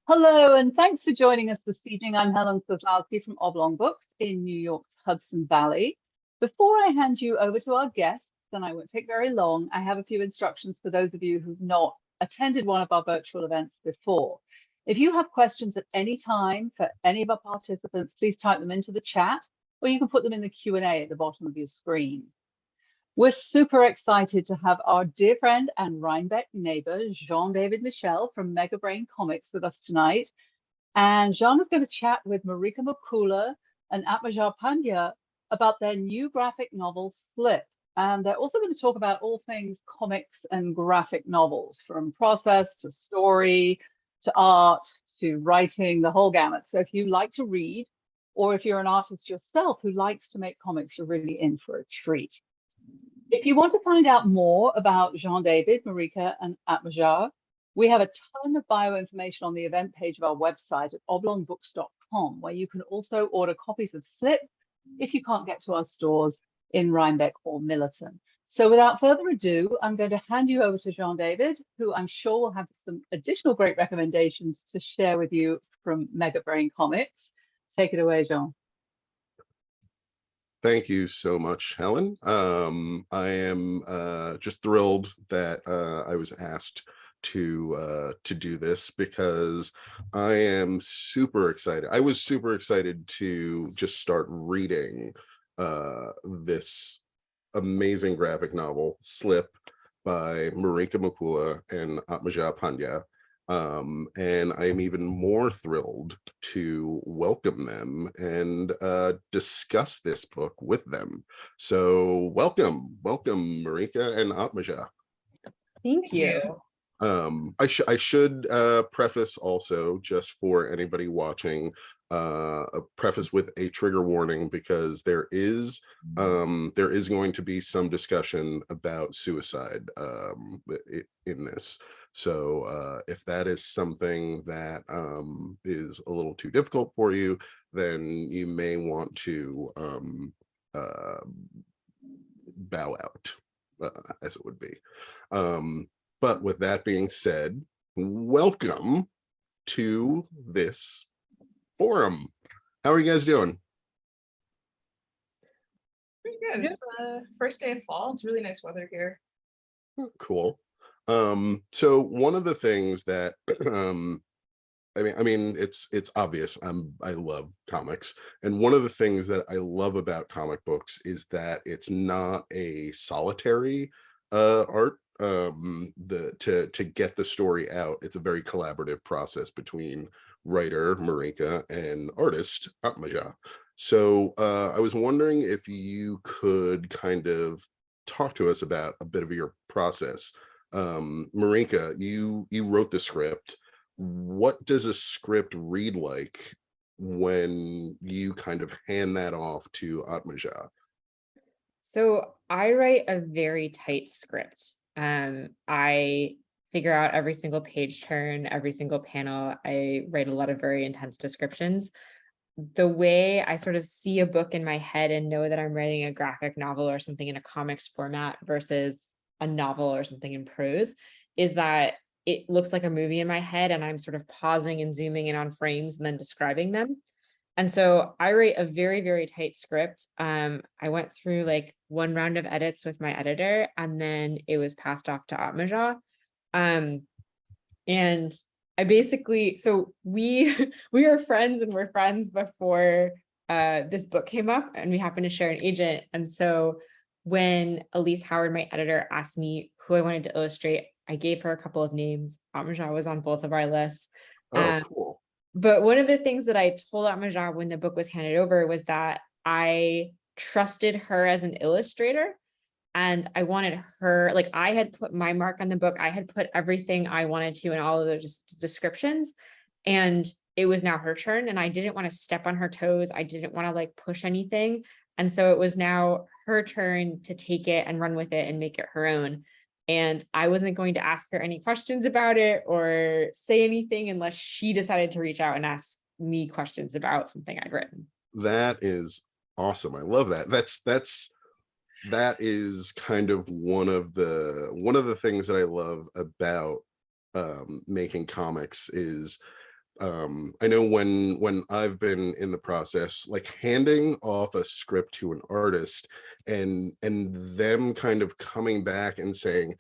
Hello, and thanks for joining us this evening. I'm Helen Sosnowski from Oblong Books in New York's Hudson Valley. Before I hand you over to our guests, and I won't take very long, I have a few instructions for those of you who've not attended one of our virtual events before. If you have questions at any time for any of our participants, please type them into the chat, or you can put them in the Q&A at the bottom of your screen. We're super excited to have our dear friend and Rhinebeck neighbor, Jean-David Michel from Megabrain Comics with us tonight. And Jean is going to chat with Marika McCoola and Aatmaja Pandya about their new graphic novel, Slip. And they're also going to talk about all things comics and graphic novels, from process to story, to art, to writing, the whole gamut. So if you like to read, or if you're an artist yourself who likes to make comics, you're really in for a treat. If you want to find out more about Jean-David, Marika, and Aatmaja, we have a ton of bioinformation on the event page of our website at oblongbooks.com, where you can also order copies of Slip if you can't get to our stores in Rhinebeck or Millerton. So without further ado, I'm going to hand you over to Jean-David, who I'm sure will have some additional great recommendations to share with you from Megabrain Comics. Take it away, Jean. Thank you so much, Helen. I am just thrilled that I was asked to do this, because I am super excited. I was super excited to just start reading this amazing graphic novel, Slip, by Marika McCoola and Aatmaja Pandya. And I am even more thrilled to welcome them and discuss this book with them. So welcome Marika and Aatmaja. Thank you. I should preface also, just for anybody watching, a preface with a trigger warning, because there is going to be some discussion about suicide in this. So if that is something that is a little too difficult for you, then you may want to bow out, as it would be. But with that being said, welcome to this forum. How are you guys doing? Pretty good. It's the first day of fall. It's really nice weather here. Cool. So one of the things that I mean it's obvious, I love comics, and one of the things that I love about comic books is that it's not a solitary art. To get the story out, it's a very collaborative process between writer Marika and artist Aatmaja. So I was wondering if you could kind of talk to us about a bit of your process. Marika, you wrote the script. What does a script read like when you kind of hand that off to Aatmaja? So I write a very tight script. I figure out every single page turn, every single panel. I write a lot of very intense descriptions. The way I sort of see a book in my head and know that I'm writing a graphic novel or something in a comics format versus a novel or something in prose is that it looks like a movie in my head, and I'm sort of pausing and zooming in on frames and then describing them. And so I write a very, very tight script. I went through like one round of edits with my editor, and then it was passed off to Aatmaja. And I basically, so we were friends, and we're friends before this book came up, and we happened to share an agent. And so when Elise Howard, my editor, asked me who I wanted to illustrate, I gave her a couple of names. Aatmaja was on both of our lists. Oh, cool. But one of the things that I told Aatmaja when the book was handed over was that I trusted her as an illustrator, and I wanted her, like, I had put my mark on the book. I had put everything I wanted to in all of the just descriptions, and it was now her turn, and I didn't want to step on her toes. I didn't want to like push anything. And so it was now her turn to take it and run with it and make it her own. And I wasn't going to ask her any questions about it or say anything unless she decided to reach out and ask me questions about something I'd written. That is awesome. I love that. That is kind of one of the things that I love about making comics is I know when I've been in the process, like handing off a script to an artist and them kind of coming back and saying,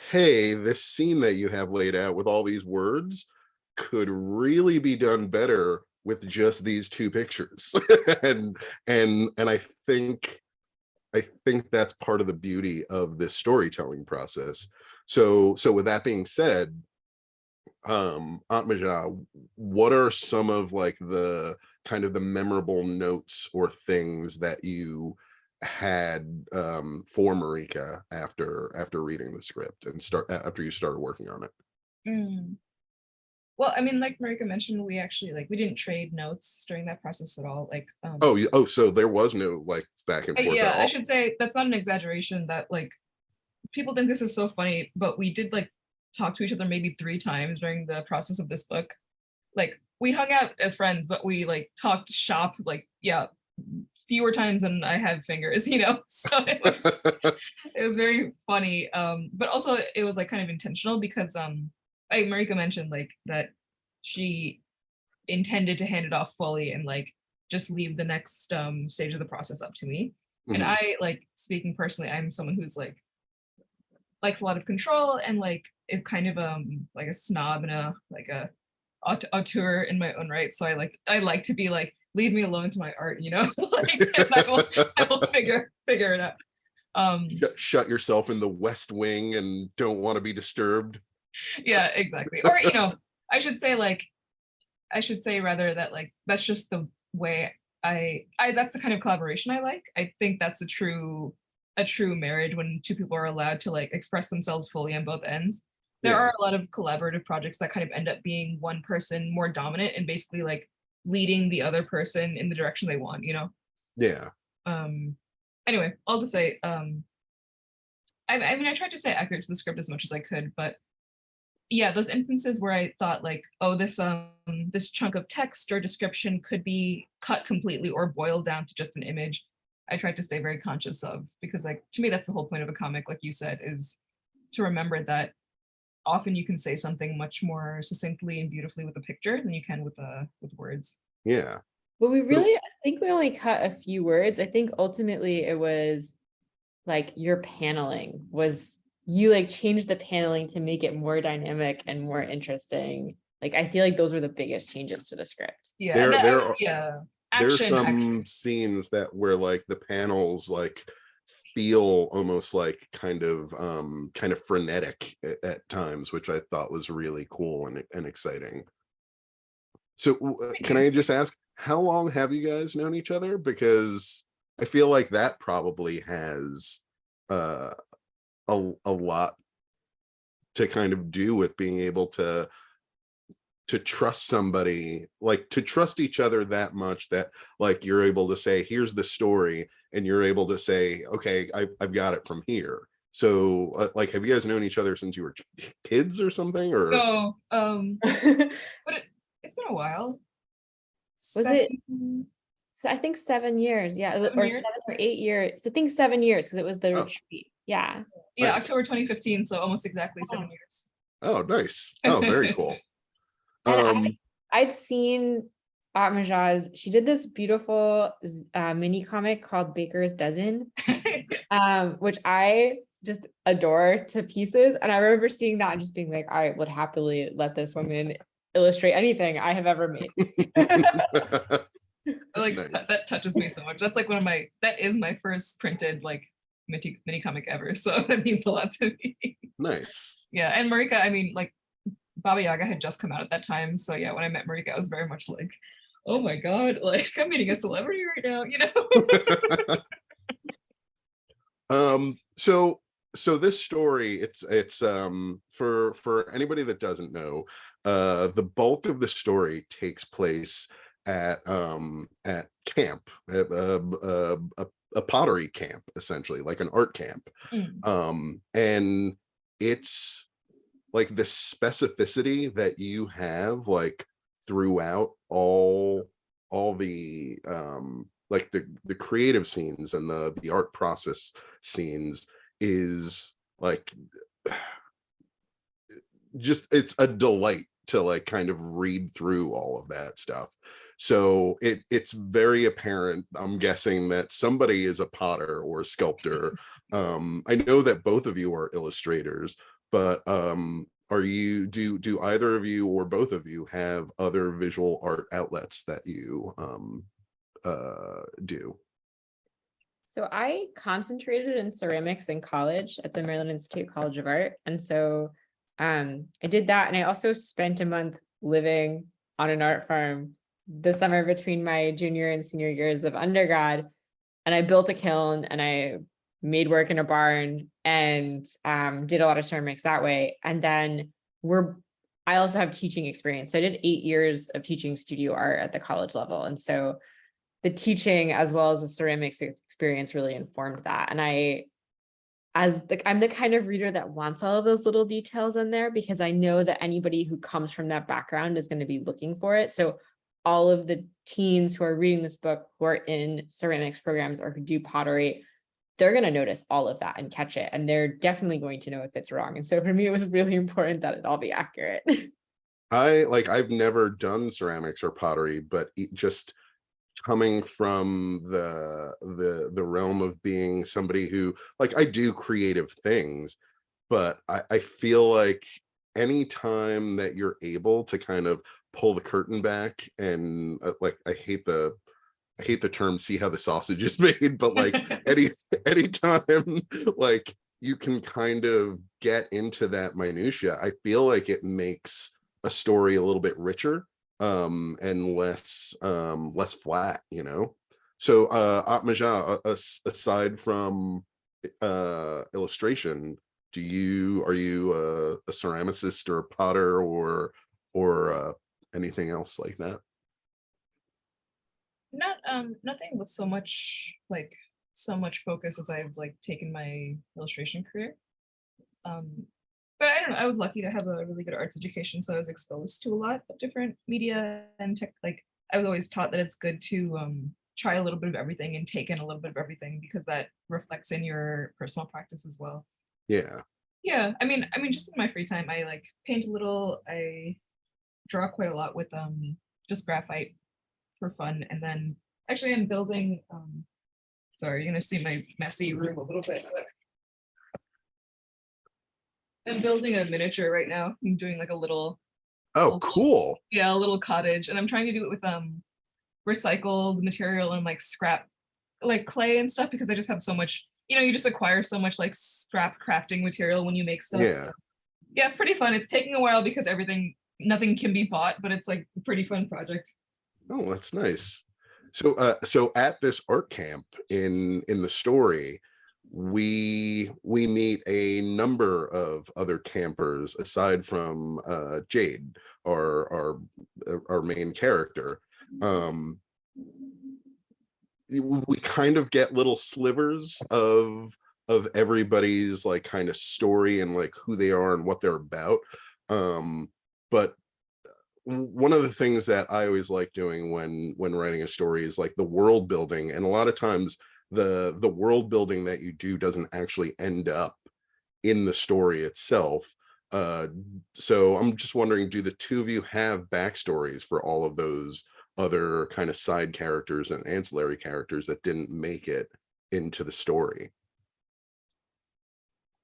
hey, this scene that you have laid out with all these words could really be done better with just these two pictures. and I think that's part of the beauty of this storytelling process. So with that being said, Aatmaja, what are some of like the kind of the memorable notes or things that you had for Marika after reading the script and after you started working on it? Well, I mean, like Marika mentioned, we actually we didn't trade notes during that process at all. So there was no like back and forth yeah, at all? I should say that's not an exaggeration. That people think this is so funny, but we did talk to each other maybe 3 times during the process of this book. We hung out as friends, but we talked shop fewer times than I have fingers, So it was very funny. But also it was kind of intentional because Marika mentioned that she intended to hand it off fully and just leave the next stage of the process up to me. And I speaking personally, I'm someone who's likes a lot of control and is kind of a snob and a auteur in my own right. So I like to be leave me alone to my art, and I will figure it out. Shut yourself in the West Wing and don't want to be disturbed. Yeah, exactly. Or I should say rather that that's just the way I that's the kind of collaboration I like. I think that's a true marriage when 2 people are allowed to express themselves fully on both ends. There are a lot of collaborative projects that kind of end up being one person more dominant and basically leading the other person in the direction they want, Yeah. Anyway, all to say, I mean, I tried to stay accurate to the script as much as I could, but yeah, those instances where I thought oh, this chunk of text or description could be cut completely or boiled down to just an image, I tried to stay very conscious of, because to me, that's the whole point of a comic, like you said, is to remember that often you can say something much more succinctly and beautifully with a picture than you can with words. Yeah. But I think we only cut a few words. I think ultimately it was your paneling was, you changed the paneling to make it more dynamic and more interesting. I feel those were the biggest changes to the script. Yeah. There's some scenes that where the panels feel almost kind of frenetic at times, which I thought was really cool and exciting. So can I just ask, how long have you guys known each other? Because I feel like that probably has a lot to kind of do with being able to trust somebody, to trust each other that much that you're able to say, here's the story, and you're able to say, okay, I've got it from here. So have you guys known each other since you were kids or something? Or no, but it's been a while. Was it? So I think 7 years, yeah, 7 or 8 years. I think 7 years because it was the retreat. Yeah. Yeah, nice. October 2015, so almost exactly 7 years. Oh, nice. Oh, very cool. And I'd seen Aatmaja's, she did this beautiful mini comic called Baker's Dozen, which I just adore to pieces. And I remember seeing that and just being like, I would happily let this woman illustrate anything I have ever made. Nice. that touches me so much. That's that is my first printed mini comic ever, so that means a lot to me. Nice. Yeah, and Marika, I mean, Baba Yaga had just come out at that time, so yeah, when I met Marika, I was very much oh my god, I'm meeting a celebrity right now, So this story, it's for anybody that doesn't know, the bulk of the story takes place at camp, a pottery camp, essentially, like an art camp. And it's the specificity that you have throughout all the the creative scenes and the art process scenes is just, it's a delight to like kind of read through all of that stuff. So it's very apparent, I'm guessing, that somebody is a potter or a sculptor. I know that both of you are illustrators, but are you, do either of you or both of you have other visual art outlets that you do? So I concentrated in ceramics in college at the Maryland Institute College of Art. And so I did that. And I also spent a month living on an art farm the summer between my junior and senior years of undergrad. And I built a kiln and I made work in a barn and did a lot of ceramics that way. And then I also have teaching experience. So I did 8 years of teaching studio art at the college level. And so the teaching as well as the ceramics experience really informed that. And I'm the kind of reader that wants all of those little details in there because I know that anybody who comes from that background is going to be looking for it. So all of the teens who are reading this book, who are in ceramics programs or who do pottery, they're going to notice all of that and catch it. And they're definitely going to know if it's wrong. And so for me, it was really important that it all be accurate. I've never done ceramics or pottery, but just coming from the realm of being somebody who, like, I do creative things, but I feel like anytime that you're able to kind of pull the curtain back and like, I hate the term see how the sausage is made, but like anytime like you can kind of get into that minutia, I feel like it makes a story a little bit richer and less flat, you know. So Aatmaja, aside from illustration, are you a ceramicist or a potter or anything else like that? Not nothing with so much focus as I've like taken my illustration career. But I don't know, I was lucky to have a really good arts education, so I was exposed to a lot of different media and tech. Like I was always taught that it's good to try a little bit of everything and take in a little bit of everything because that reflects in your personal practice as well. Yeah. Yeah, I mean just in my free time I like paint a little, I draw quite a lot with just graphite for fun, and then actually I'm building sorry, you're gonna see my messy room a little bit, but I'm building a miniature right now. I'm doing like a little Cool. Yeah, a little cottage, and I'm trying to do it with recycled material and like scrap like clay and stuff because I just have so much, you just acquire so much like scrap crafting material when you make stuff. Yeah. So, yeah, it's pretty fun. It's taking a while because nothing can be bought, but it's like a pretty fun project. Oh, that's nice. So so at this art camp in the story, we meet a number of other campers aside from Jade, our main character. We kind of get little slivers of everybody's like kind of story and like who they are and what they're about. But one of the things that I always like doing when writing a story is like the world building, and a lot of times the world building that you do doesn't actually end up in the story itself. So I'm just wondering, do the two of you have backstories for all of those other kind of side characters and ancillary characters that didn't make it into the story?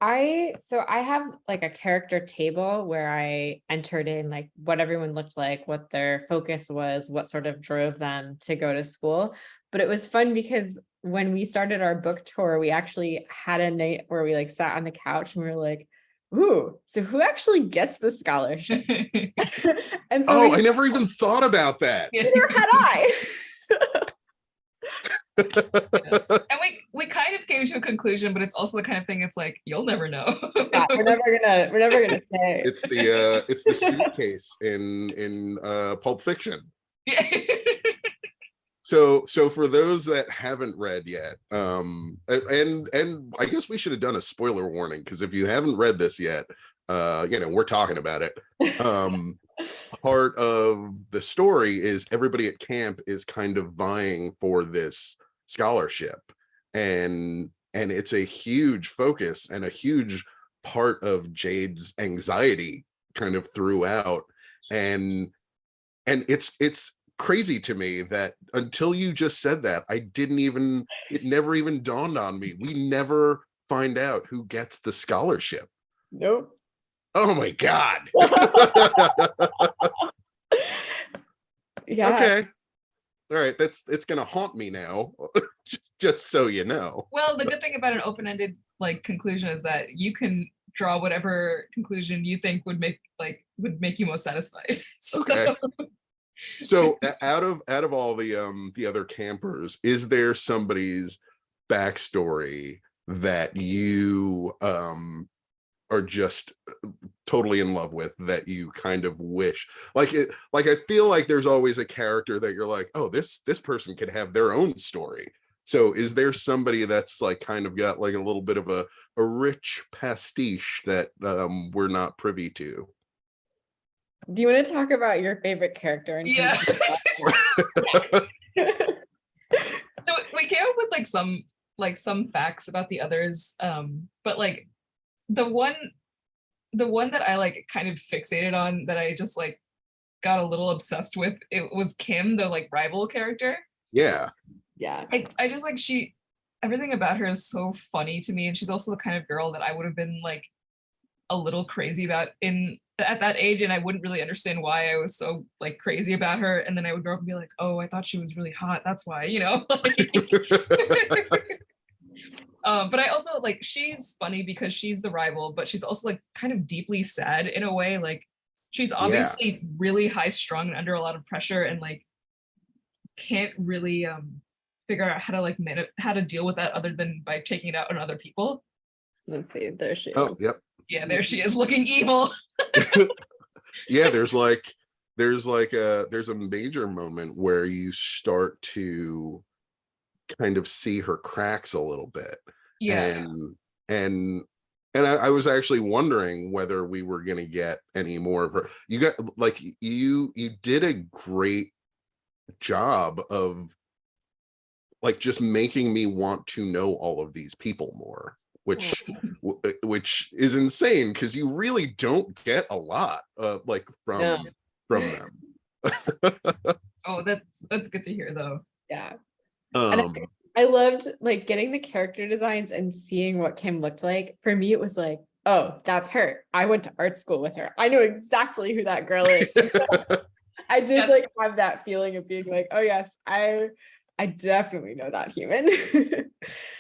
I have like a character table where I entered in like what everyone looked like, what their focus was, what sort of drove them to go to school. But it was fun because when we started our book tour, we actually had a night where we like sat on the couch and we were like, ooh, so who actually gets the scholarship? And so I never even thought about that. neither had I. Yeah. And we kind of came to a conclusion, but it's also the kind of thing, it's like you'll never know. Yeah, we're never gonna say. It's the suitcase in Pulp Fiction. Yeah. So for those that haven't read yet, and I guess we should have done a spoiler warning, because if you haven't read this yet, we're talking about it. Part of the story is everybody at camp is kind of vying for this scholarship, and it's a huge focus and a huge part of Jade's anxiety kind of throughout. and it's crazy to me that until you just said that, it never even dawned on me. We never find out who gets the scholarship. Nope. Oh my God. Yeah. Okay. All right, it's gonna haunt me now. just so you know. Well, the good thing about an open-ended like conclusion is that you can draw whatever conclusion you think would make you most satisfied. Okay. So out of all the other campers, is there somebody's backstory that you are just totally in love with, that you kind of wish, like I feel like there's always a character that you're like, oh, this person could have their own story. So is there somebody that's like kind of got like a little bit of a rich pastiche that we're not privy to? Do you want to talk about your favorite character? Yeah. So we came up with some facts about the others, but like the one that I like kind of fixated on, that I just like got a little obsessed with, it was Kim, the like rival character. Yeah. Yeah. I just like, everything about her is so funny to me, and she's also the kind of girl that I would have been like a little crazy about at that age, and I wouldn't really understand why I was so like crazy about her, and then I would grow up and be like, oh, I thought she was really hot, that's why, you know. But I also like, she's funny because she's the rival, but she's also like kind of deeply sad in a way. Like she's obviously really high strung and under a lot of pressure, and like can't really figure out how to like how to deal with that other than by taking it out on other people. Let's see. There she is. Oh, yep. Yeah, there she is, looking evil. Yeah, there's a major moment where you start to kind of see her cracks a little bit. Yeah. And I was actually wondering whether we were going to get any more of her. You got like you did a great job of like just making me want to know all of these people more, which is insane because you really don't get a lot like from them. Oh, that's good to hear though. Yeah. And I loved like getting the character designs and seeing what Kim looked like. For me, it was like, oh, that's her. I went to art school with her. I know exactly who that girl is. I did like have that feeling of being like, oh yes, I definitely know that human.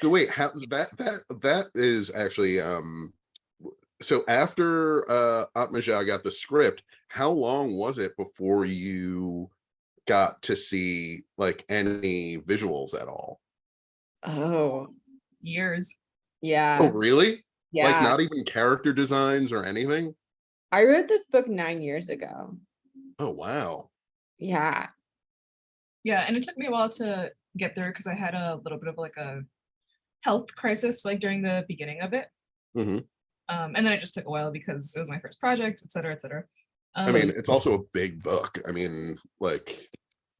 So wait, how that is actually so after Aatmaja got the script, how long was it before you got to see like any visuals at all? Oh, Years. yeah. Oh, really? Yeah. Like not even character designs or anything? I wrote this book 9 years ago. Oh, wow. Yeah. Yeah, and it took me a while to get through because I had a little bit of like a health crisis like during the beginning of it. Mm-hmm. And then it just took a while because it was my first project, et cetera, et cetera. I mean, it's also a big book. I mean, like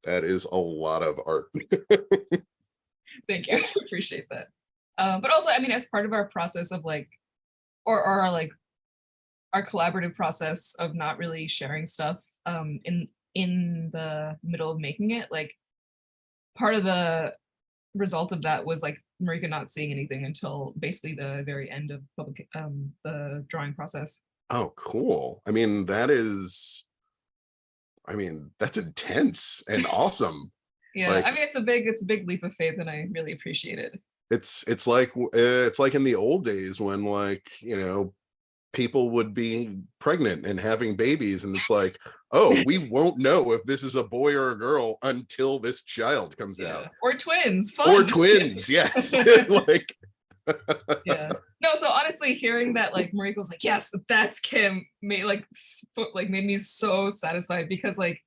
that is a lot of art. Thank you. I appreciate that. But also, I mean, as part of our process of like, or our collaborative process of not really sharing stuff in the middle of making it, like part of the result of that was like Marika not seeing anything until basically the very end of the drawing process. Oh, cool. I mean, that's intense and awesome. Yeah, like, I mean, it's a big leap of faith, and I really appreciate it. It's like in the old days when like, you know, people would be pregnant and having babies, and it's like, oh, we won't know if this is a boy or a girl until this child comes out. Or twins. Fun. Or twins, yes. Like yeah. No, so honestly, hearing that like Marika was like, yes, that's Kim, made me so satisfied, because like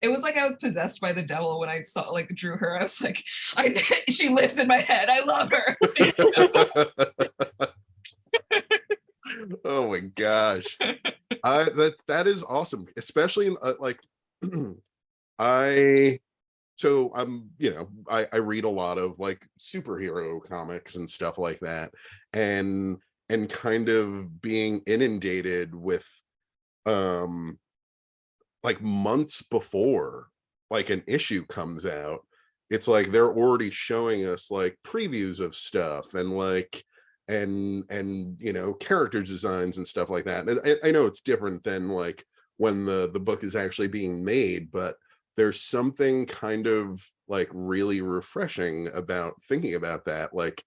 it was like I was possessed by the devil when I drew her. I was like, she lives in my head. I love her. Oh my gosh. That is awesome, especially in I read a lot of like superhero comics and stuff like that, and kind of being inundated with like months before like an issue comes out, it's like they're already showing us like previews of stuff and like and you know, character designs and stuff like that. And I know it's different than like when the book is actually being made, but there's something kind of like really refreshing about thinking about that. Like,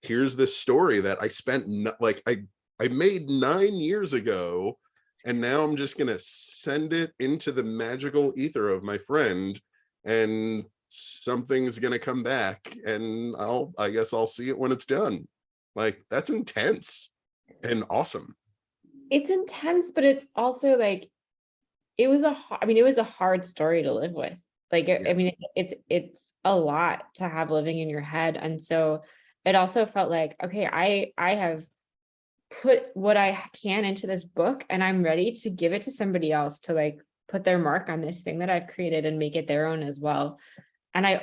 here's this story that I spent like I made 9 years ago, and now I'm just gonna send it into the magical ether of my friend, and something's gonna come back, and I guess I'll see it when it's done. Like, that's intense and awesome. It's intense, but it's also like, it was a hard story to live with. Like, I mean, it's a lot to have living in your head. And so it also felt like, okay, I have put what I can into this book, and I'm ready to give it to somebody else to like put their mark on this thing that I've created and make it their own as well. And I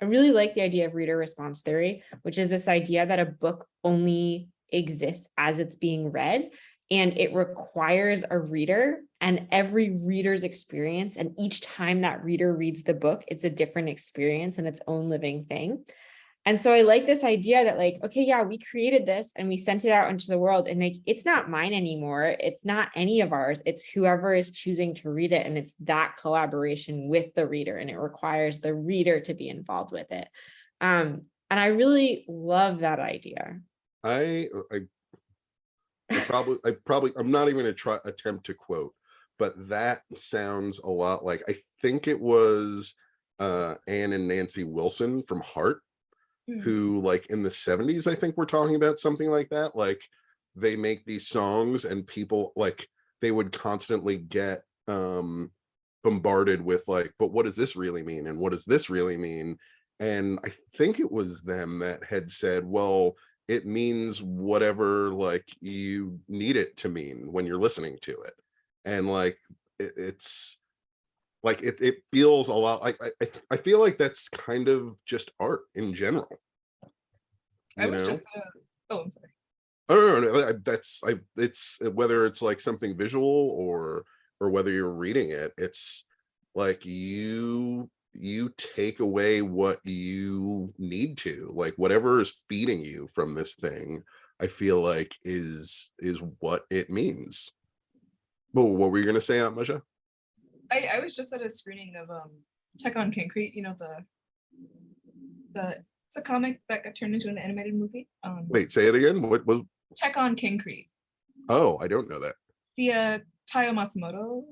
really like the idea of reader response theory, which is this idea that a book only exists as it's being read, and it requires a reader and every reader's experience. And each time that reader reads the book, it's a different experience and its own living thing. And so I like this idea that like, okay, yeah, we created this and we sent it out into the world, and like, it's not mine anymore. It's not any of ours. It's whoever is choosing to read it. And it's that collaboration with the reader, and it requires the reader to be involved with it. And I really love that idea. I'm not even gonna attempt to quote, but that sounds a lot like, I think it was Anne and Nancy Wilson from Heart, who like in the 70s, I think we're talking about something like that. Like, they make these songs and people like, they would constantly get bombarded with like, but what does this really mean? And what does this really mean? And I think it was them that had said, well, it means whatever like you need it to mean when you're listening to it. And like, it's like, it feels a lot like, I feel like that's kind of just art in general. I was just oh, I'm sorry. Oh, no, it's whether it's like something visual or whether you're reading it, it's like you take away what you need to, like whatever is feeding you from this thing, I feel like is what it means. Well, what were you gonna say, Aatmaja? I was just at a screening of Tech on Concrete, you know, it's a comic that got turned into an animated movie. Wait, say it again. What was Tech on Concrete? Oh, I don't know that. The Taiyo Matsumoto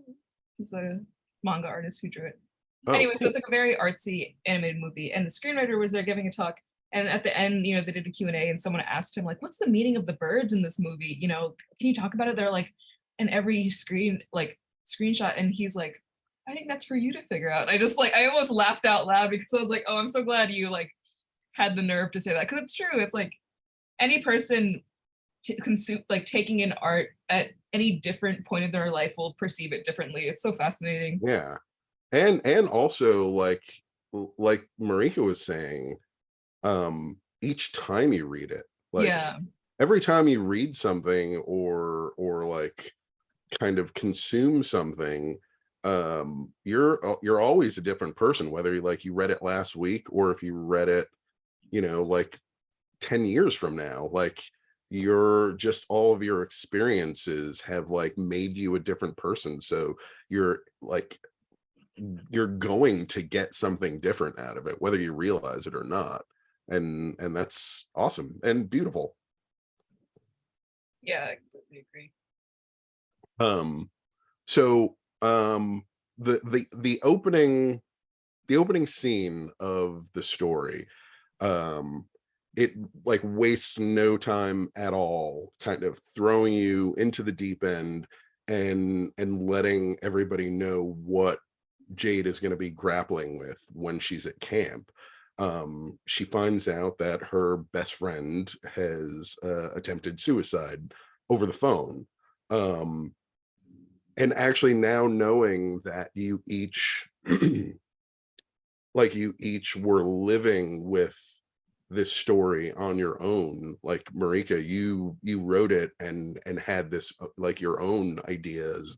is the manga artist who drew it. Oh, anyway, cool. So it's like a very artsy animated movie, and the screenwriter was there giving a talk. And at the end, you know, they did a Q&A, and someone asked him, like, what's the meaning of the birds in this movie? You know, can you talk about it? They're like, in every screenshot, and he's like, I think that's for you to figure out. I almost laughed out loud because I was like, oh, I'm so glad you like had the nerve to say that, because it's true. It's like any person taking in art at any different point of their life will perceive it differently. It's so fascinating. Yeah. And also like Marika was saying, each time you read it, like every time you read something or like kind of consume something, you're always a different person, whether you read it last week or if you read it, you know, like 10 years from now. Like, you're just, all of your experiences have like made you a different person, so you're going to get something different out of it, whether you realize it or not. And that's awesome and beautiful. Yeah, I completely agree. So the opening scene of the story, it like wastes no time at all, kind of throwing you into the deep end and letting everybody know what Jade is going to be grappling with when she's at camp. She finds out that her best friend has attempted suicide over the phone. And actually now knowing that you each were living with this story on your own, like Marika, you wrote it and had this like your own ideas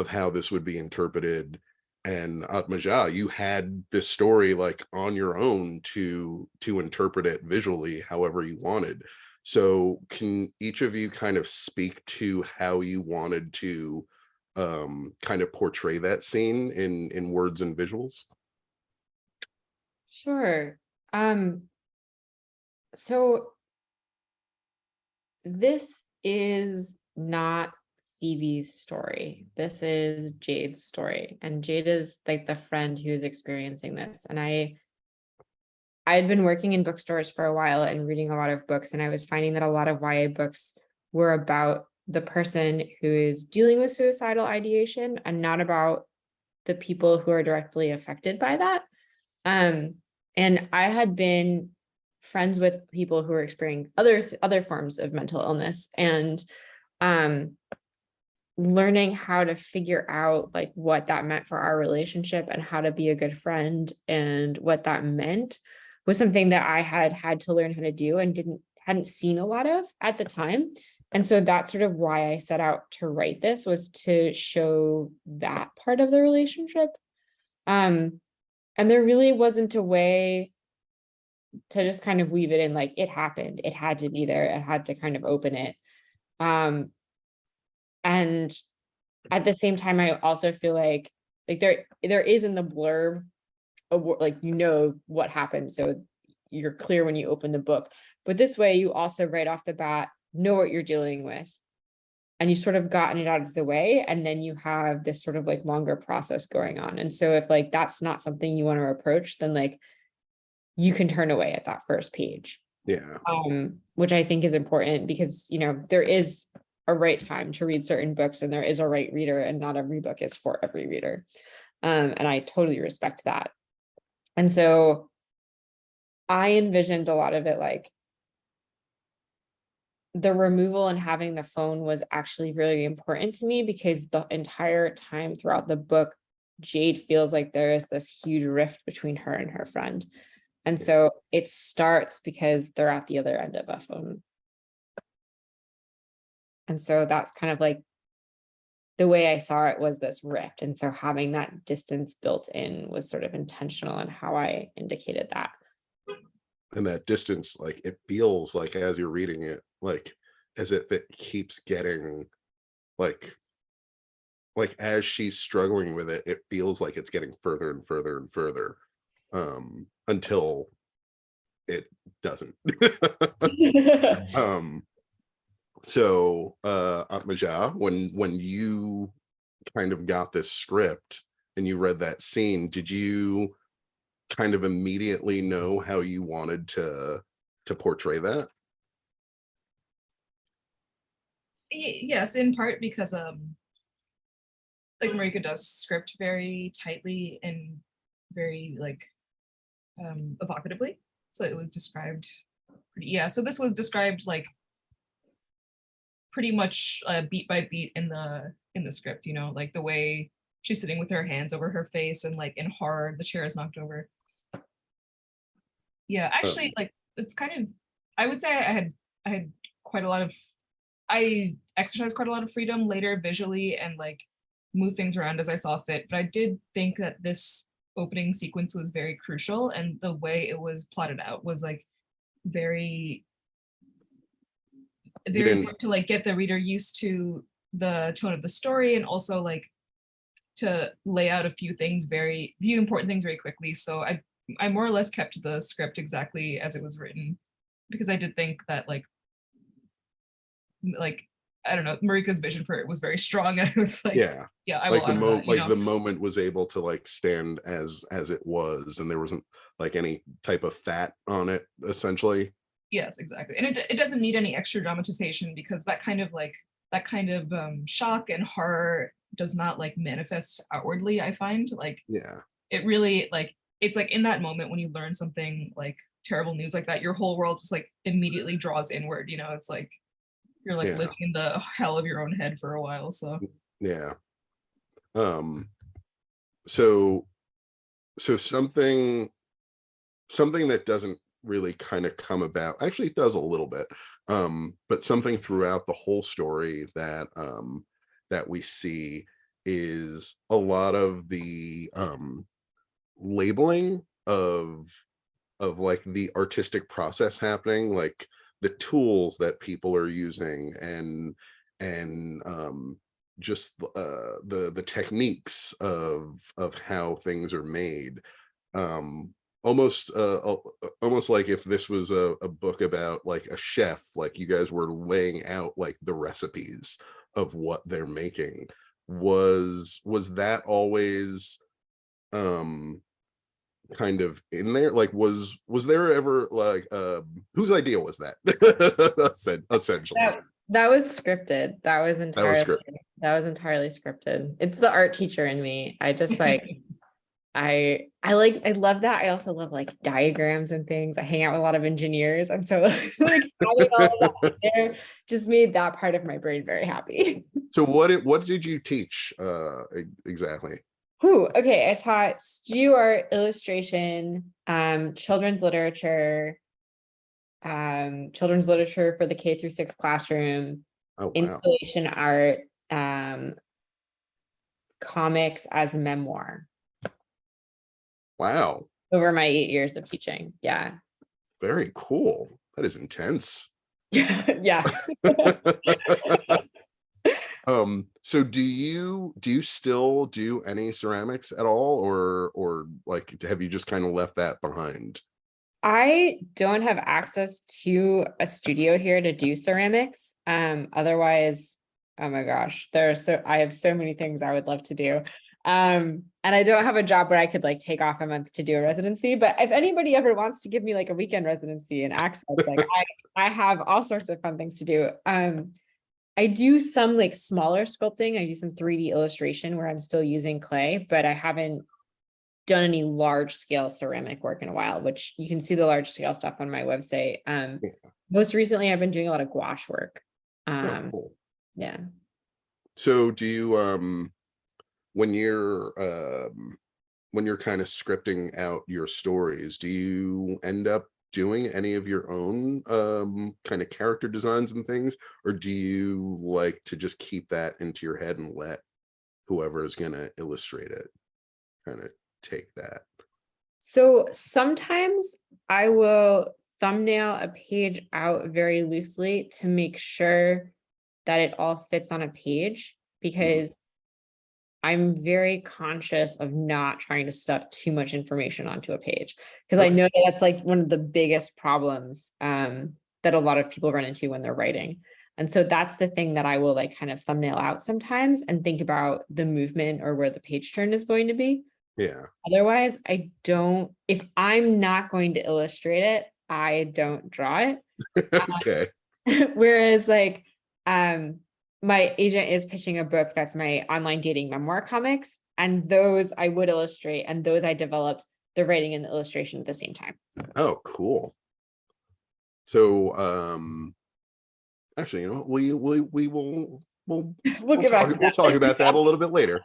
how this would be interpreted. And Aatmaja, you had this story like on your own to interpret it visually however you wanted. So can each of you kind of speak to how you wanted to kind of portray that scene in words and visuals? Sure. So this is not Phoebe's story. This is Jade's story. And Jade is like the friend who's experiencing this. And I had been working in bookstores for a while and reading a lot of books, and I was finding that a lot of YA books were about the person who is dealing with suicidal ideation and not about the people who are directly affected by that. And I had been friends with people who were experiencing other forms of mental illness, and learning how to figure out like what that meant for our relationship and how to be a good friend and what that meant was something that I had to learn how to do and hadn't seen a lot of at the time. And so that's sort of why I set out to write this, was to show that part of the relationship. And there really wasn't a way to just kind of weave it in, like it happened, it had to be there, it had to kind of open it. And at the same time, I also feel like there is in the blurb, like, you know what happened, so you're clear when you open the book. But this way, you also right off the bat know what you're dealing with, and you sort of gotten it out of the way, and then you have this sort of like longer process going on. And so if like that's not something you want to approach, then like you can turn away at that first page. Yeah. Which I think is important, because there is a right time to read certain books and there is a right reader, and not every book is for every reader. And I totally respect that. And so I envisioned a lot of it, like the removal and having the phone was actually really important to me, because the entire time throughout the book, Jade feels like there is this huge rift between her and her friend. And so it starts because they're at the other end of a phone. And so that's kind of like the way I saw it, was this rift. And so having that distance built in was sort of intentional in how I indicated that. And that distance, like it feels like as you're reading it, like as if it keeps getting like as she's struggling with it, it feels like it's getting further and further and further, until it doesn't. So Aatmaja, when you kind of got this script and you read that scene, did you kind of immediately know how you wanted to portray that? Yes, in part because like Marika does script very tightly and very like evocatively, so it was described so this was described like pretty much beat by beat in the script, like the way she's sitting with her hands over her face and like in horror the chair is knocked over. Yeah, actually, like it's kind of, I would say I had quite a lot of, I exercised quite a lot of freedom later visually and like move things around as I saw fit. But I did think that this opening sequence was very crucial, and the way it was plotted out was like very important to like get the reader used to the tone of the story, and also like to lay out a few important things very quickly. So I more or less kept the script exactly as it was written, because I did think that like I don't know, Marika's vision for it was very strong, and I was like, I like will the moment was able to like stand as it was, and there wasn't like any type of fat on it, essentially. Yes, exactly. And it doesn't need any extra dramatization, because that kind of shock and horror does not like manifest outwardly, I find. Like it really like, it's like in that moment when you learn something like terrible news like that, your whole world just like immediately draws inward, it's like you're like living in the hell of your own head for a while. So so something that doesn't really kind of come about, actually it does a little bit, but something throughout the whole story that that we see is a lot of the labeling of like the artistic process happening, like the tools that people are using, and just the techniques of how things are made. Almost like if this was a book about like a chef, like you guys were laying out like the recipes of what they're making. Was that always kind of in there? Like was there ever like whose idea was that? Essentially That was scripted. That was entirely scripted. It's the art teacher in me. I just like I love that. I also love like diagrams and things. I hang out with a lot of engineers, and so like having all of that there just made that part of my brain very happy. So what did you teach exactly? Okay, I taught studio art, illustration, children's literature for the K through 6 classroom, Oh, wow. installation art, comics as memoir. Wow. Over my 8 years of teaching. Yeah. Very cool. That is intense. Yeah. So do you still do any ceramics at all, or like have you just kind of left that behind? I don't have access to a studio here to do ceramics. Otherwise, oh my gosh, I have so many things I would love to do. And I don't have a job where I could like take off a month to do a residency, but if anybody ever wants to give me like a weekend residency and access, like I have all sorts of fun things to do. I do some like smaller sculpting. I do some 3D illustration where I'm still using clay, but I haven't done any large scale ceramic work in a while, which you can see the large scale stuff on my website. Most recently I've been doing a lot of gouache work. Cool. Yeah. So do you when you're kind of scripting out your stories, do you end up doing any of your own kind of character designs and things, or do you like to just keep that into your head and let whoever is going to illustrate it kind of take that? So sometimes I will thumbnail a page out very loosely to make sure that it all fits on a page, because I'm very conscious of not trying to stuff too much information onto a page, because I know that that's like one of the biggest problems that a lot of people run into when they're writing. And so that's the thing that I will like kind of thumbnail out sometimes and think about the movement or where the page turn is going to be. Yeah. Otherwise, if I'm not going to illustrate it, I don't draw it. Okay. Whereas like, my agent is pitching a book that's my online dating memoir comics, and those I would illustrate, and those I developed the writing and the illustration at the same time. Oh, cool. So, actually, you know, we'll talk about that a little bit later.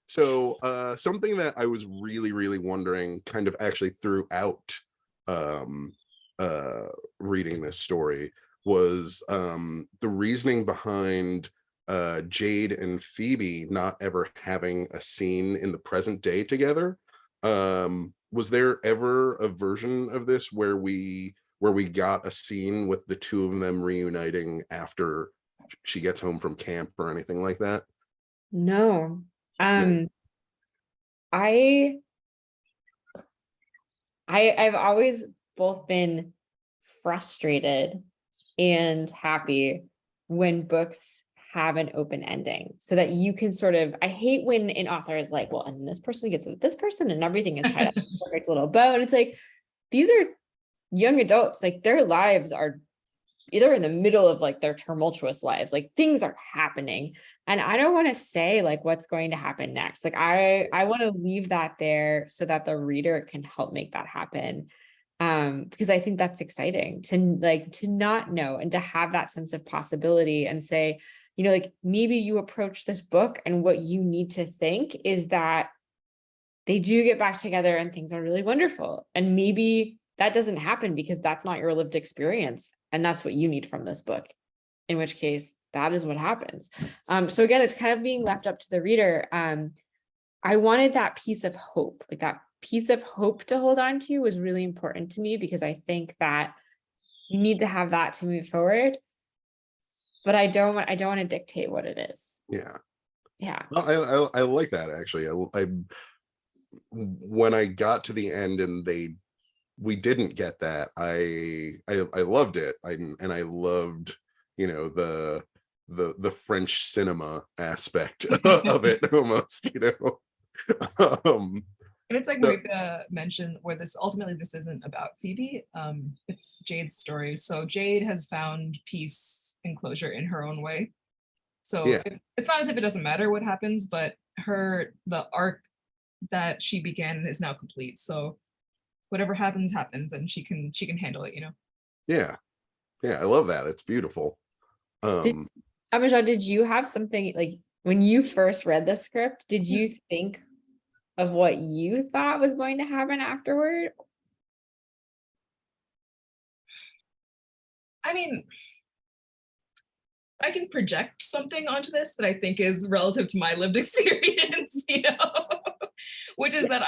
So, something that I was really wondering, kind of actually throughout reading this story, was the reasoning behind Jade and Phoebe not ever having a scene in the present day together. Was there ever a version of this where we got a scene with the two of them reuniting after she gets home from camp or anything like that? No. I've always both been frustrated and happy when books have an open ending, so that you can sort of, I hate when an author is like, well, and this person gets with this person and everything is tied up in a perfect little bow. And it's like, these are young adults, like their lives are either in the middle of like their tumultuous lives, like things are happening. And I don't want to say like what's going to happen next. Like I want to leave that there so that the reader can help make that happen. Because I think that's exciting to not know and to have that sense of possibility and say, you know, like maybe you approach this book and what you need to think is that they do get back together and things are really wonderful. And maybe that doesn't happen because that's not your lived experience. And that's what you need from this book, in which case that is what happens. So again, it's kind of being left up to the reader. I wanted that piece of hope, like that piece of hope to hold on to was really important to me, because I think that you need to have that to move forward. But I don't want to dictate what it is. Yeah. Yeah. Well, I like that actually. I when I got to the end and we didn't get that, I loved it. And I loved, you know, the French cinema aspect of it almost, you know. And it's like So- Marika mentioned, where this isn't about Phoebe. It's Jade's story. So Jade has found peace and closure in her own way. So Yeah. it's not as if it doesn't matter what happens, but the arc that she began is now complete. So whatever happens, and she can handle it, you know. Yeah. I love that. It's beautiful. Aatmaja, did you have something, like when you first read the script, did you think of what you thought was going to happen afterward? I mean, I can project something onto this that I think is relative to my lived experience, you know, which is that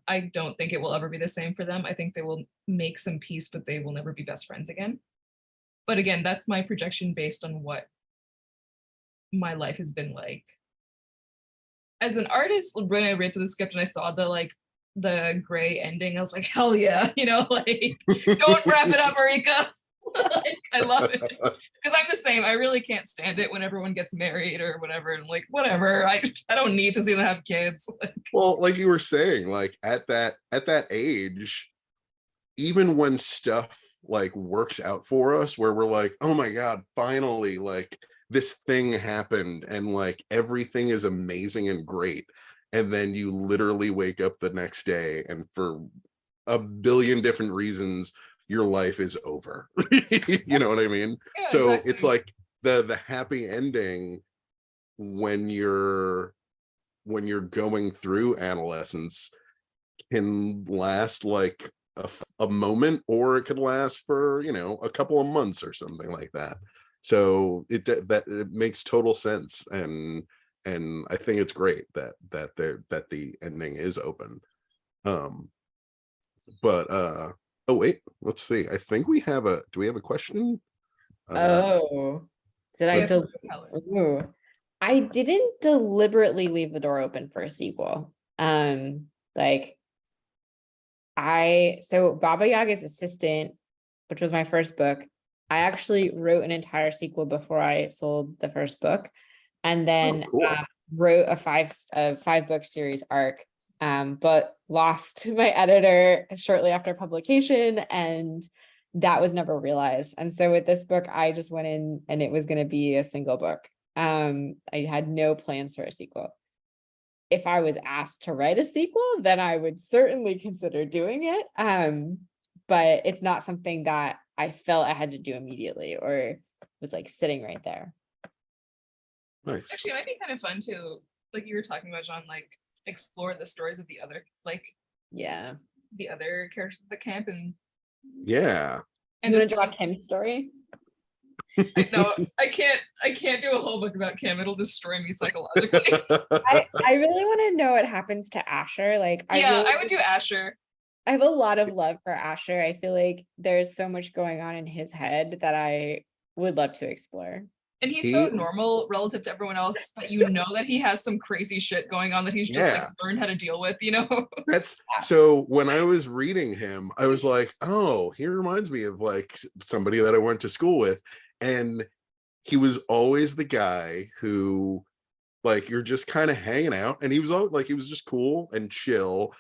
I don't think it will ever be the same for them. I think they will make some peace, but they will never be best friends again. But again, that's my projection based on what my life has been like. As an artist, when I read through the script and I saw the gray ending, I was like, hell yeah, you know, like, don't wrap it up, Marika. Like, I love it. Because I'm the same. I really can't stand it when everyone gets married or whatever. And like, whatever. I don't need to see them have kids. Well, like you were saying, like at that age, even when stuff like works out for us, where we're like, oh my God, finally, like this thing happened and like everything is amazing and great. And then you literally wake up the next day and for a billion different reasons, your life is over. You know what I mean? Yeah, So exactly. it's like the happy ending when you're going through adolescence can last like a moment, or it could last for, you know, a couple of months or something like that. So it makes total sense, and I think it's great that the ending is open. But oh wait, let's see. I think we have do we have a question? Did I? Yes, Ooh. I didn't deliberately leave the door open for a sequel. Like so Baba Yaga's Assistant, which was my first book, I actually wrote an entire sequel before I sold the first book, and then cool. wrote a five book series arc, but lost my editor shortly after publication, and that was never realized. And so with this book, I just went in and it was going to be a single book. I had no plans for a sequel. If I was asked to write a sequel, then I would certainly consider doing it. But it's not something that I felt I had to do immediately or was like sitting right there. Nice. Actually, it might be kind of fun to, like you were talking about, John, like explore the stories of the other characters at the camp. And Yeah. And you want to draw Kim's story? I know I can't do a whole book about Kim. It'll destroy me psychologically. I really want to know what happens to Asher. Like, I would do Asher. I have a lot of love for Asher. I feel like there's so much going on in his head that I would love to explore. And he's so normal relative to everyone else that you know that he has some crazy shit going on that he's just like learned how to deal with, you know? That's so when I was reading him, I was like, oh, he reminds me of like somebody that I went to school with. And he was always the guy who, like, you're just kind of hanging out, and he was all like, he was just cool and chill.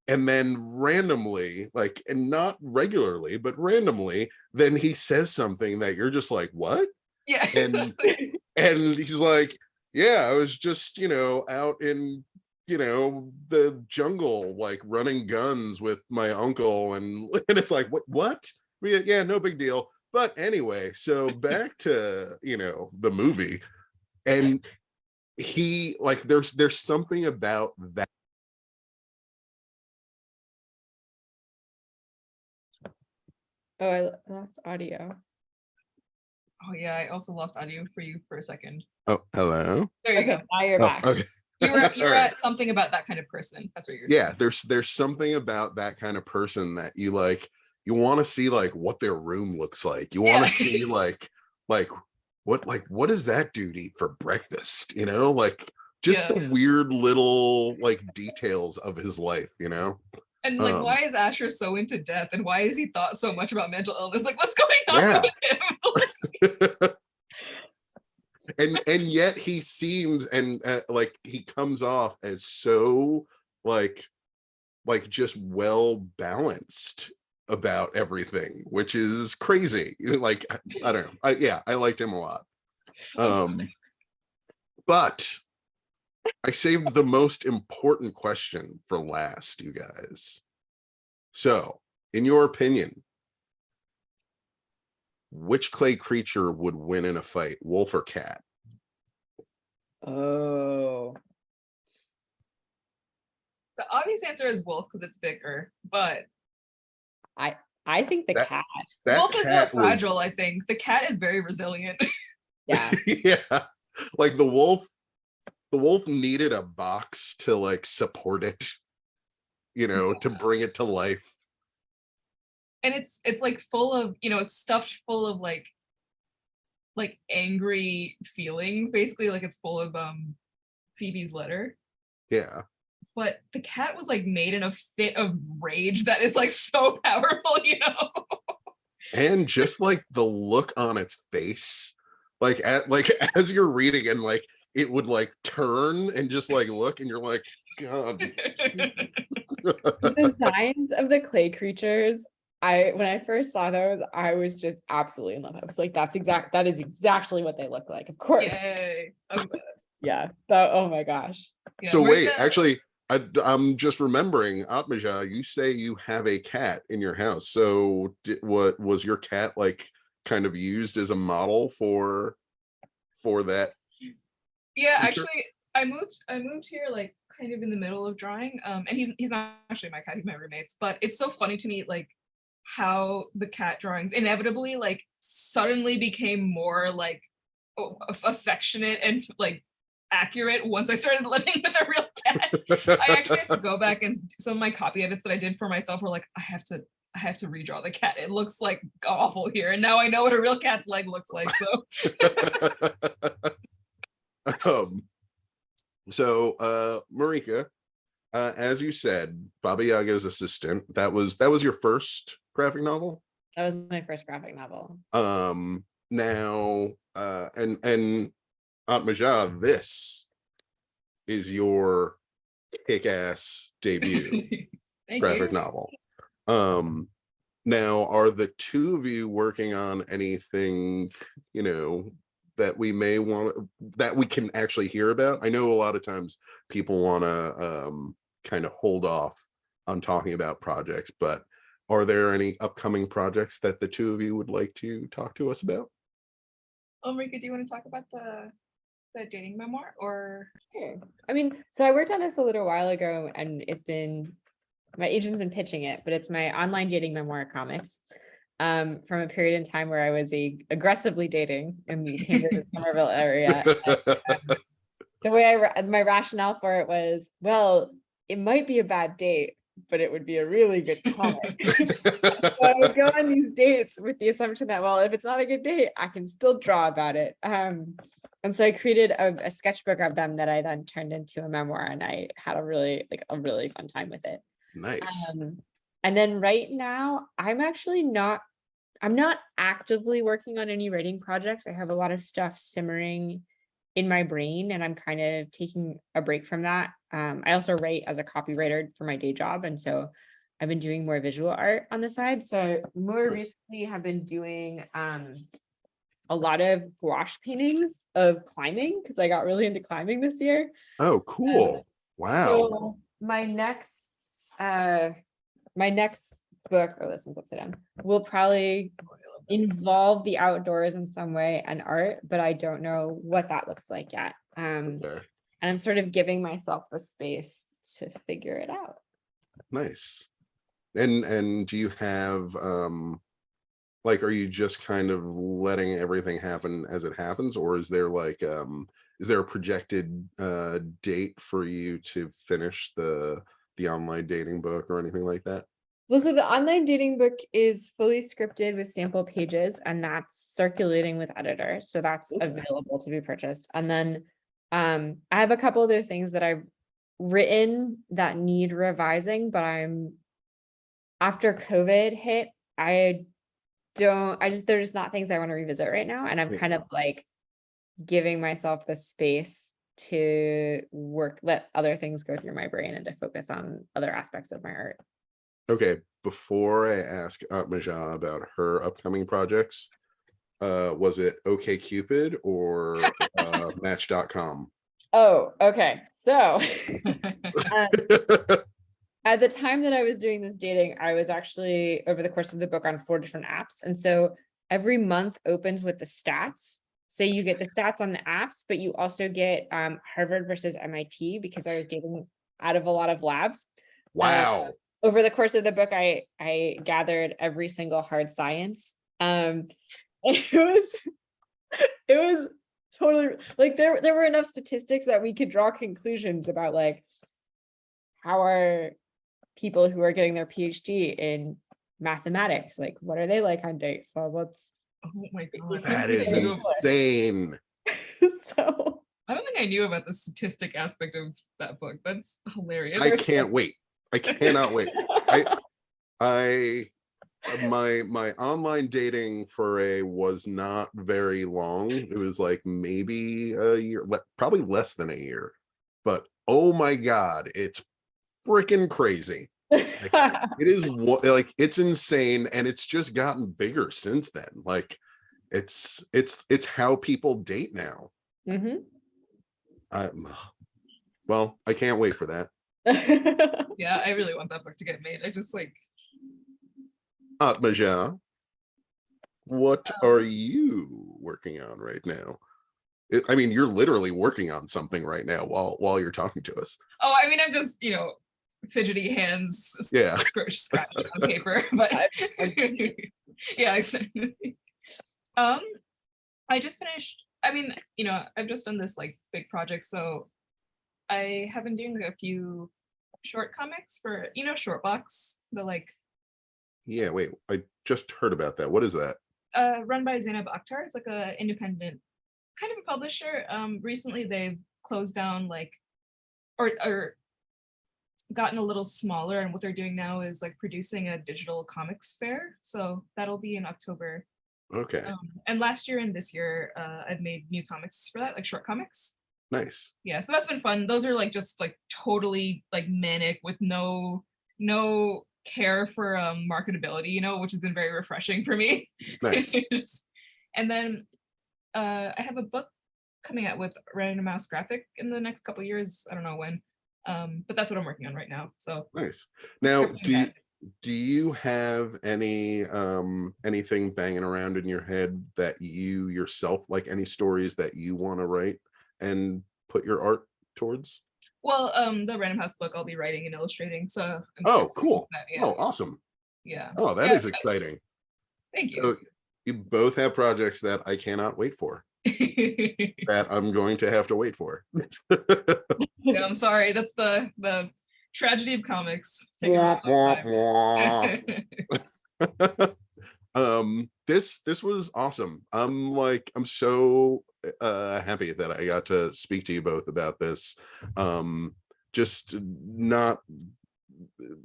And then randomly, like, and not regularly, but randomly, then he says something that you're just like, what? Yeah. And he's like, yeah, I was just, you know, out in, you know, the jungle, like running guns with my uncle. And it's like, what? Yeah, no big deal. But anyway, so back to, you know, the movie, and he, like, there's something about that. Oh, I lost audio. Oh yeah, I also lost audio for you for a second. Oh, hello. There you Okay, go. now you're Oh, back. okay. You were All right. at something about that kind of person. That's what you're Yeah, saying. there's something about that kind of person that you like, you want to see like what their room looks like. You want to see like what does that dude eat for breakfast? You know, like just Yeah. the weird little like details of his life, you know? And like, why is Asher so into death, and why has he thought so much about mental illness? Like, what's going on Yeah. with him? and yet he seems and like he comes off as so like just well balanced about everything, which is crazy. Like I don't know. I liked him a lot. But I saved the most important question for last, you guys. So, in your opinion, which clay creature would win in a fight, wolf or cat? Oh, The obvious answer is wolf because it's bigger, but I think the That- cat. That wolf is more cat fragile. was, I think the cat is very resilient. Yeah. yeah, like the wolf needed a box to like support it, you know, to bring it to life. And it's like full of, it's stuffed full of like angry feelings, basically. Like it's full of Phoebe's letter. Yeah. But the cat was like made in a fit of rage that is like so powerful, And just like the look on its face, like as you're reading and like it would like turn and just like look and you're like, God. The designs of the clay creatures, when I first saw those, I was just absolutely in love. I was like, that is exactly what they look like. Of course. Yay. Yeah. Oh my gosh. Yeah, So wait, Marika- actually, I'm just remembering, Aatmaja, you say you have a cat in your house. So what was your cat like kind of used as a model for that? Yeah, creature? actually, I moved here like kind of in the middle of drawing. And he's not actually my cat, he's my roommate's, but it's so funny to me like how the cat drawings inevitably like suddenly became more like affectionate and like accurate once I started living with a real cat. I actually have to go back, and some of my copy edits that I did for myself were like, I have to redraw the cat. It looks like awful here, and now I know what a real cat's leg looks like. So Marika, as you said, Baba Yaga's assistant, that was your first graphic novel? That was my first graphic novel. Now and Aatmaja, this is your kick-ass debut Thank graphic you. novel. Now, are the two of you working on anything, you know, that we may want that we can actually hear about? I know a lot of times people want to kind of hold off on talking about projects, but are there any upcoming projects that the two of you would like to talk to us about? Marika, do you want to talk about the dating memoir or? Sure. I mean, so I worked on this a little while ago, and my agent's been pitching it, but it's my online dating memoir comics from a period in time where I was aggressively dating in the Cambridge and Somerville area. The way my rationale for it was, well, it might be a bad date, but it would be a really good comic. So I would go on these dates with the assumption that, well, if it's not a good date, I can still draw about it. And so I created a sketchbook of them that I then turned into a memoir, and I had a really fun time with it. Nice. And then right now, I'm not actively working on any writing projects. I have a lot of stuff simmering in my brain, and I'm kind of taking a break from that. I also write as a copywriter for my day job, and so I've been doing more visual art on the side. So more recently have been doing a lot of gouache paintings of climbing, because I got really into climbing this year. Oh, cool. Wow. So my next book, oh, this one's upside down, will probably involve the outdoors in some way and art, but I don't know what that looks like yet. Okay. And I'm sort of giving myself the space to figure it out. Nice. And do you have Like, are you just kind of letting everything happen as it happens, or is there like is there a projected date for you to finish the online dating book or anything like that? Well, so the online dating book is fully scripted with sample pages, and that's circulating with editors. So that's Okay. available to be purchased. And then I have a couple other things that I've written that need revising, but after COVID hit, they're just not things I want to revisit right now. And I'm kind of like giving myself the space to let other things go through my brain and to focus on other aspects of my art. Okay, before I ask Aatmaja about her upcoming projects, was it OkCupid or Match.com? Oh, okay. So at the time that I was doing this dating, I was actually over the course of the book on 4 different apps. And so every month opens with the stats. So you get the stats on the apps, but you also get Harvard versus MIT, because I was dating out of a lot of labs. Wow. Over the course of the book, I gathered every single hard science. It was totally like there were enough statistics that we could draw conclusions about like how are people who are getting their PhD in mathematics, like what are they like on dates? Well, what's Oh my god, That is insane. so I don't think I knew about the statistic aspect of that book. That's hilarious. I can't wait. I cannot wait. My online dating foray was not very long. It was like maybe a year, probably less than a year. But oh my god, it's freaking crazy. Like, it is like it's insane, and it's just gotten bigger since then. Like it's how people date now. Mhm. Well, I can't wait for that. Yeah, I really want that book to get made. I just like Aatmaja, what are you working on right now? I mean, you're literally working on something right now while you're talking to us. oh, I mean, I'm just, fidgety hands Yeah. scratching on paper, but yeah, exactly. I just finished, I mean, I've just done this like big project, so I have been doing like a few short comics for, short box, the like Yeah, wait, I just heard about that. What is that? run by Zainab Akhtar. It's like a independent kind of a publisher. Recently they've closed down like or gotten a little smaller, and what they're doing now is like producing a digital comics fair. So that'll be in October. Okay, And last year and this year, I've made new comics for that, like short comics. nice. Yeah, so that's been fun. Those are like just like totally like manic with no care for marketability, which has been very refreshing for me. Nice. And then I have a book coming out with Random Mouse Graphic in the next couple of years. I don't know when, but that's what I'm working on right now. So Nice. Now, scripting do you have any anything banging around in your head that you yourself, like any stories that you want to write and put your art towards? well, the Random House book I'll be writing and illustrating. So I'm Oh, stoked cool. about that, yeah. Oh, awesome. Yeah. Oh, that Yeah, is exciting. Thank So you. you both have projects that I cannot wait for, that I'm going to have to wait for. Yeah, I'm sorry. That's the tragedy of comics. Taking a Wah, long wah, time. wah. This was awesome. I'm so happy that I got to speak to you both about this. Just not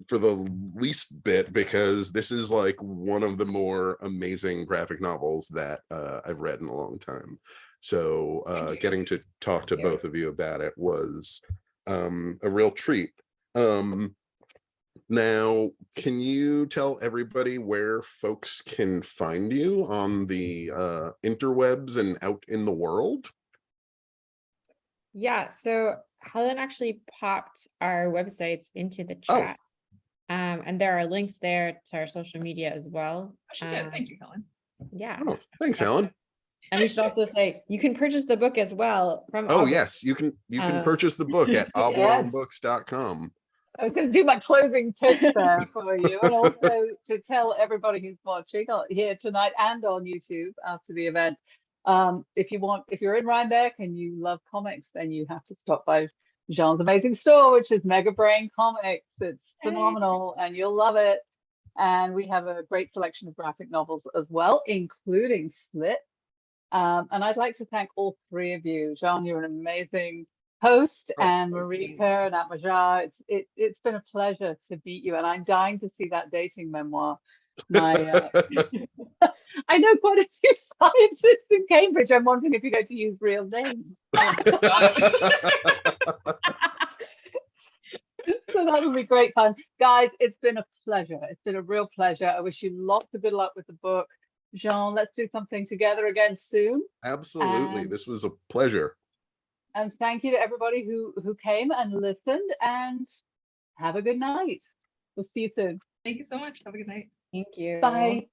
for the least bit, because this is like one of the more amazing graphic novels that I've read in a long time. So getting to talk to both of you about it was a real treat. Now, can you tell everybody where folks can find you on the interwebs and out in the world? Yeah, so Helen actually popped our websites into the chat. And there are links there to our social media as well. She did. Thank you, Helen. Yeah. Oh, thanks, Helen. And we should also say you can purchase the book as well from Oh, Oblong. yes, you can purchase the book at Yes. oblongsbooks.com. I was going to do my closing pitch there for you, and also to tell everybody who's watching here tonight and on YouTube after the event, if you're in Rhinebeck and you love comics, then you have to stop by Jean's amazing store, which is Megabrain Comics. It's phenomenal, and you'll love it. And we have a great collection of graphic novels as well, including Slit. And I'd like to thank all three of you. Jean, you're an amazing host, and Marika and Aatmaja. It's been a pleasure to meet you, and I'm dying to see that dating memoir. My I know quite a few scientists in Cambridge. I'm wondering if you're going to use real names. So that would be great fun. Guys, it's been a pleasure. It's been a real pleasure. I wish you lots of good luck with the book. Jean, let's do something together again soon. Absolutely. This was a pleasure. And thank you to everybody who came and listened, and have a good night. We'll see you soon. Thank you so much. Have a good night. Thank you. Bye.